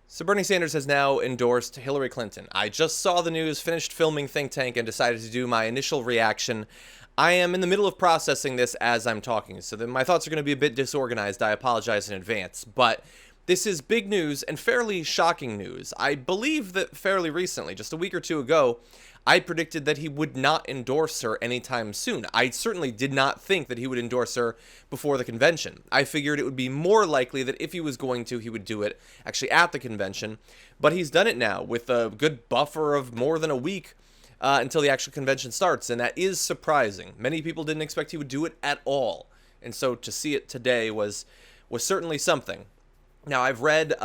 So Bernie Sanders has now endorsed Hillary Clinton. I just saw the news, finished filming Think Tank, and decided to do my initial reaction. I am in the middle of processing this as I'm talking, so my thoughts are going to be a bit disorganized. I apologize in advance, but this is big news and fairly shocking news. I believe that fairly recently, just a week or two ago, I predicted that he would not endorse her anytime soon. I certainly did not think that he would endorse her before the convention. I figured it would be more likely that if he was going to, he would do it actually at the convention. But he's done it now with a good buffer of more than a week until the actual convention starts, and that is surprising. Many people didn't expect he would do it at all, and so to see it today was certainly something. Now, I've read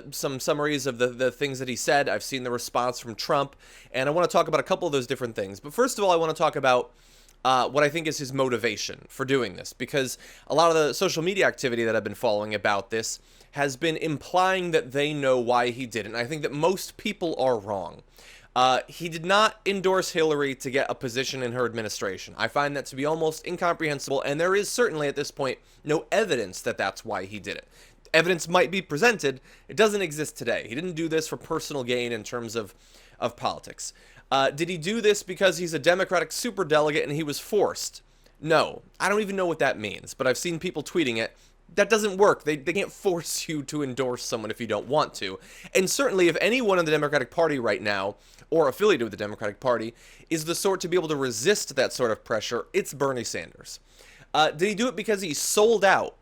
some summaries of the things that he said. I've seen the response from Trump, and I want to talk about a couple of those different things. But first of all, I want to talk about what I think is his motivation for doing this, because a lot of the social media activity that I've been following about this has been implying that they know why he did it, and I think that most people are wrong. He did not endorse Hillary to get a position in her administration. I find that to be almost incomprehensible, and there is certainly at this point no evidence that that's why he did it. Evidence might be presented. It doesn't exist today. He didn't do this for personal gain in terms of politics. Did he do this because he's a Democratic superdelegate and he was forced? No. I don't even know what that means, but I've seen people tweeting it. That doesn't work. They can't force you to endorse someone if you don't want to. And certainly if anyone in the Democratic Party right now, or affiliated with the Democratic Party, is the sort to be able to resist that sort of pressure, it's Bernie Sanders. Did he do it because he sold out?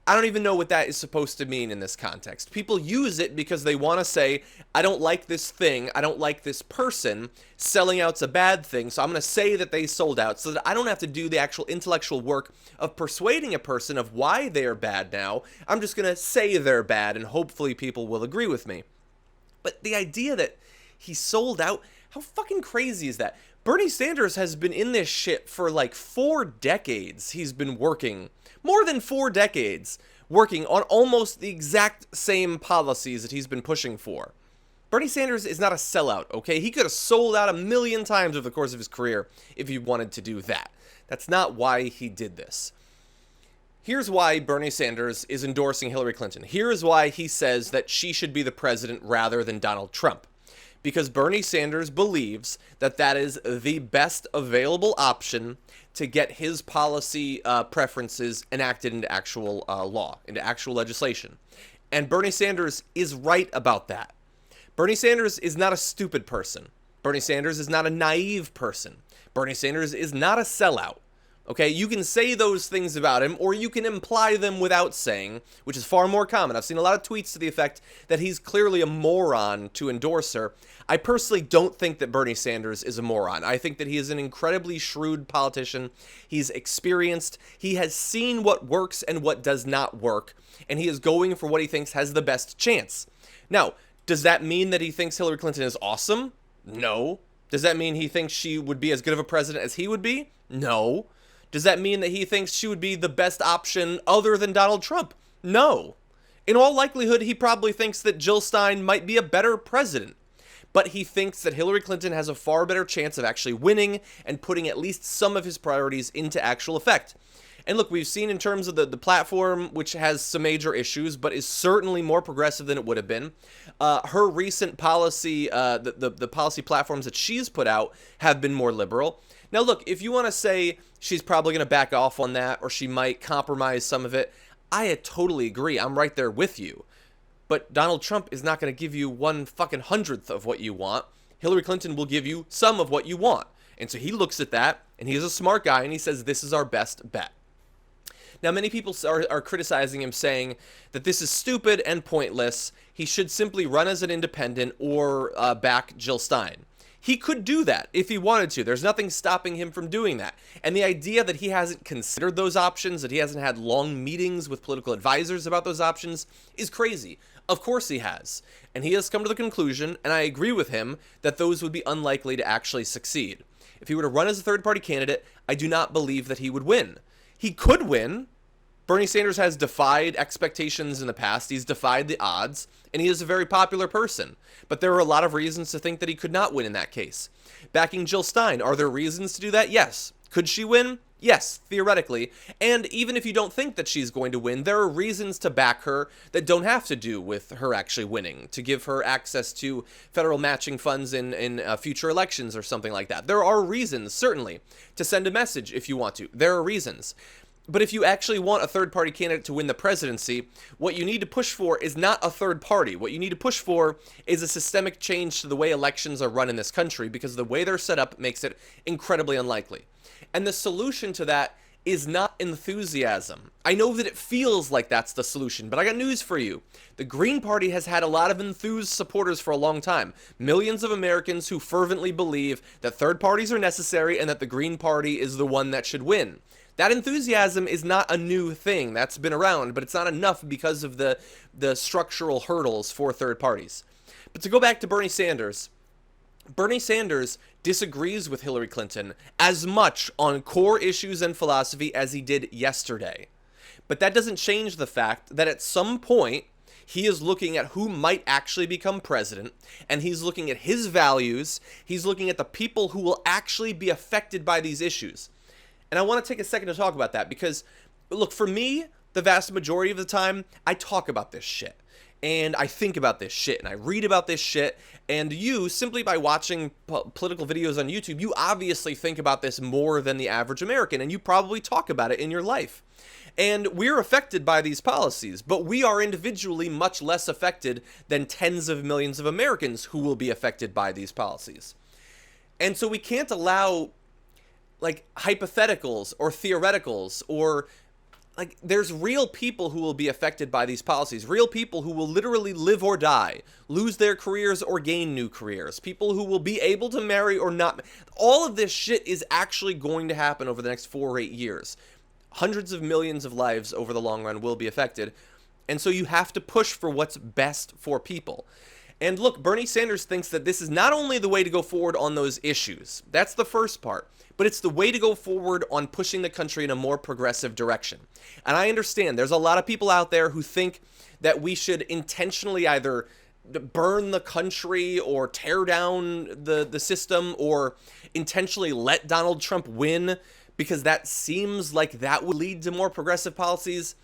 I don't even know what that is supposed to mean in this context. People use it because they want to say, I don't like this thing, I don't like this person, selling out's a bad thing, so I'm going to say that they sold out so that I don't have to do the actual intellectual work of persuading a person of why they are bad now. I'm just going to say they're bad and hopefully people will agree with me. But the idea that he sold out, how fucking crazy is that? Bernie Sanders has been in this shit for like 4 decades. He's been working, more than 4 decades, working on almost the exact same policies that he's been pushing for. Bernie Sanders is not a sellout, okay? He could have sold out a million times over the course of his career if he wanted to do that. That's not why he did this. Here's why Bernie Sanders is endorsing Hillary Clinton. Here's why he says that she should be the president rather than Donald Trump. Because Bernie Sanders believes that that is the best available option to get his policy preferences enacted into actual law, into actual legislation. And Bernie Sanders is right about that. Bernie Sanders is not a stupid person. Bernie Sanders is not a naive person. Bernie Sanders is not a sellout. Okay, you can say those things about him, or you can imply them without saying, which is far more common. I've seen a lot of tweets to the effect that he's clearly a moron to endorse her. I personally don't think that Bernie Sanders is a moron. I think that he is an incredibly shrewd politician. He's experienced. He has seen what works and what does not work, and he is going for what he thinks has the best chance. Now, does that mean that he thinks Hillary Clinton is awesome? No. Does that mean he thinks she would be as good of a president as he would be? No. Does that mean that he thinks she would be the best option other than Donald Trump? No. In all likelihood, he probably thinks that Jill Stein might be a better president. But he thinks that Hillary Clinton has a far better chance of actually winning and putting at least some of his priorities into actual effect. And look, we've seen in terms of the platform, which has some major issues, but is certainly more progressive than it would have been. Her recent policy, the policy platforms that she's put out have been more liberal. Now, look, if you want to say she's probably going to back off on that, or she might compromise some of it, I totally agree. I'm right there with you. But Donald Trump is not going to give you 1/100th of what you want. Hillary Clinton will give you some of what you want. And so he looks at that, and he's a smart guy, and he says, this is our best bet. Now, many people are criticizing him, saying that this is stupid and pointless. He should simply run as an independent or back Jill Stein. He could do that if he wanted to. There's nothing stopping him from doing that. And the idea that he hasn't considered those options, that he hasn't had long meetings with political advisors about those options, is crazy. Of course he has. And he has come to the conclusion, and I agree with him, that those would be unlikely to actually succeed. If he were to run as a third-party candidate, I do not believe that he would win. He could win. Bernie Sanders has defied expectations in the past. He's defied the odds, and he is a very popular person. But there are a lot of reasons to think that he could not win in that case. Backing Jill Stein, are there reasons to do that? Yes. Could she win? Yes, theoretically. And even if you don't think that she's going to win, there are reasons to back her that don't have to do with her actually winning, to give her access to federal matching funds in future elections or something like that. There are reasons, certainly, to send a message if you want to. There are reasons. But if you actually want a third-party candidate to win the presidency, what you need to push for is not a third party. What you need to push for is a systemic change to the way elections are run in this country, because the way they're set up makes it incredibly unlikely. And the solution to that is not enthusiasm. I know that it feels like that's the solution, but I got news for you. The Green Party has had a lot of enthused supporters for a long time. Millions of Americans who fervently believe that third parties are necessary and that the Green Party is the one that should win. That enthusiasm is not a new thing. That's been around, but it's not enough because of the structural hurdles for third parties. But to go back to Bernie Sanders disagrees with Hillary Clinton as much on core issues and philosophy as he did yesterday. But that doesn't change the fact that at some point, he is looking at who might actually become president, and he's looking at his values, he's looking at the people who will actually be affected by these issues. And I want to take a second to talk about that because, look, for me, the vast majority of the time, I talk about this shit. And I think about this shit, and I read about this shit, and you, simply by watching political videos on YouTube, you obviously think about this more than the average American, and you probably talk about it in your life. And we're affected by these policies, but we are individually much less affected than tens of millions of Americans who will be affected by these policies. And so we can't allow, like, hypotheticals or theoreticals or... Like, there's real people who will be affected by these policies, real people who will literally live or die, lose their careers or gain new careers, people who will be able to marry or not. All of this shit is actually going to happen over the next 4 or 8 years. Hundreds of millions of lives over the long run will be affected. And so you have to push for what's best for people. And look, Bernie Sanders thinks that this is not only the way to go forward on those issues. That's the first part. But it's the way to go forward on pushing the country in a more progressive direction. And I understand there's a lot of people out there who think that we should intentionally either burn the country or tear down the system or intentionally let Donald Trump win because that seems like that would lead to more progressive policies.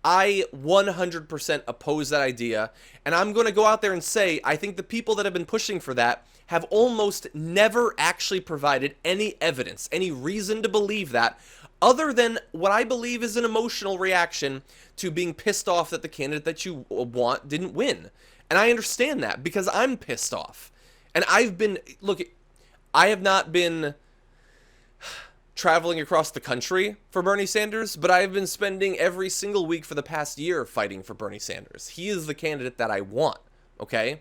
I 100% oppose that idea, and I'm going to go out there and say I think the people that have been pushing for that have almost never actually provided any evidence, any reason to believe that, other than what I believe is an emotional reaction to being pissed off that the candidate that you want didn't win. And I understand that because I'm pissed off. And I have not been traveling across the country for Bernie Sanders, but I've been spending every single week for the past year fighting for Bernie Sanders. He is the candidate that I want, okay?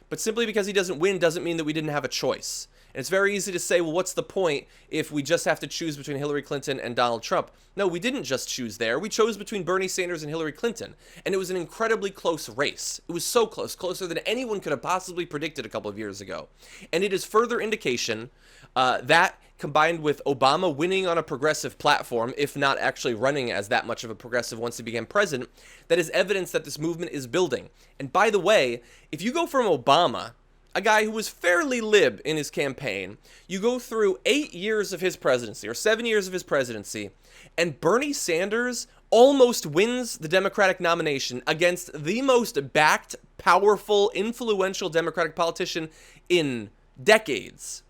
But simply because he doesn't win doesn't mean that we didn't have a choice. And it's very easy to say, well, what's the point if we just have to choose between Hillary Clinton and Donald Trump? No, we didn't just choose there. We chose between Bernie Sanders and Hillary Clinton. And it was an incredibly close race. It was so close, closer than anyone could have possibly predicted a couple of years ago. And it is further indication that, combined with Obama winning on a progressive platform, if not actually running as that much of a progressive once he became president, that is evidence that this movement is building. And by the way, if you go from Obama, a guy who was fairly lib in his campaign, you go through 8 years of his presidency, or 7 years of his presidency, and Bernie Sanders almost wins the Democratic nomination against the most backed, powerful, influential Democratic politician in decades.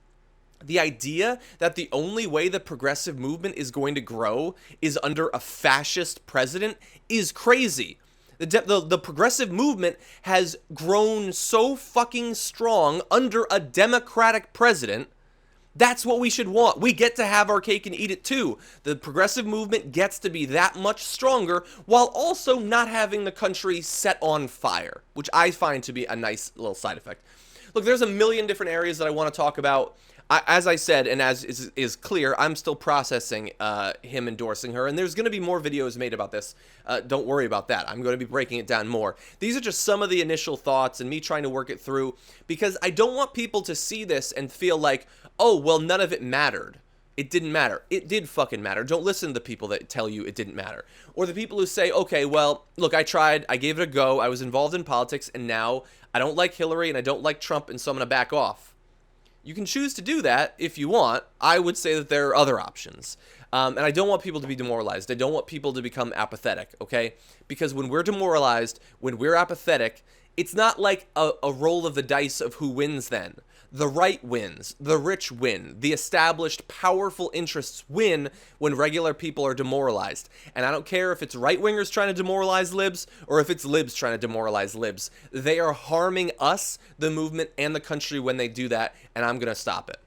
The idea that the only way the progressive movement is going to grow is under a fascist president is crazy. The progressive movement has grown so fucking strong under a Democratic president. That's what we should want. We get to have our cake and eat it too. The progressive movement gets to be that much stronger while also not having the country set on fire, which I find to be a nice little side effect. Look, there's a million different areas that I want to talk about. As I said, and as is clear, I'm still processing him endorsing her, and there's going to be more videos made about this. Don't worry about that. I'm going to be breaking it down more. These are just some of the initial thoughts and me trying to work it through, because I don't want people to see this and feel like, oh, well, none of it mattered. It didn't matter. It did fucking matter. Don't listen to the people that tell you it didn't matter. Or the people who say, okay, well, look, I tried, I gave it a go, I was involved in politics, and now I don't like Hillary and I don't like Trump, and so I'm going to back off. You can choose to do that if you want. I would say that there are other options. And I don't want people to be demoralized. I don't want people to become apathetic, okay? Because when we're demoralized, when we're apathetic, it's not like a roll of the dice of who wins then. The right wins. The rich win. The established, powerful interests win when regular people are demoralized. And I don't care if it's right-wingers trying to demoralize libs or if it's libs trying to demoralize libs. They are harming us, the movement, and the country when they do that, and I'm going to stop it.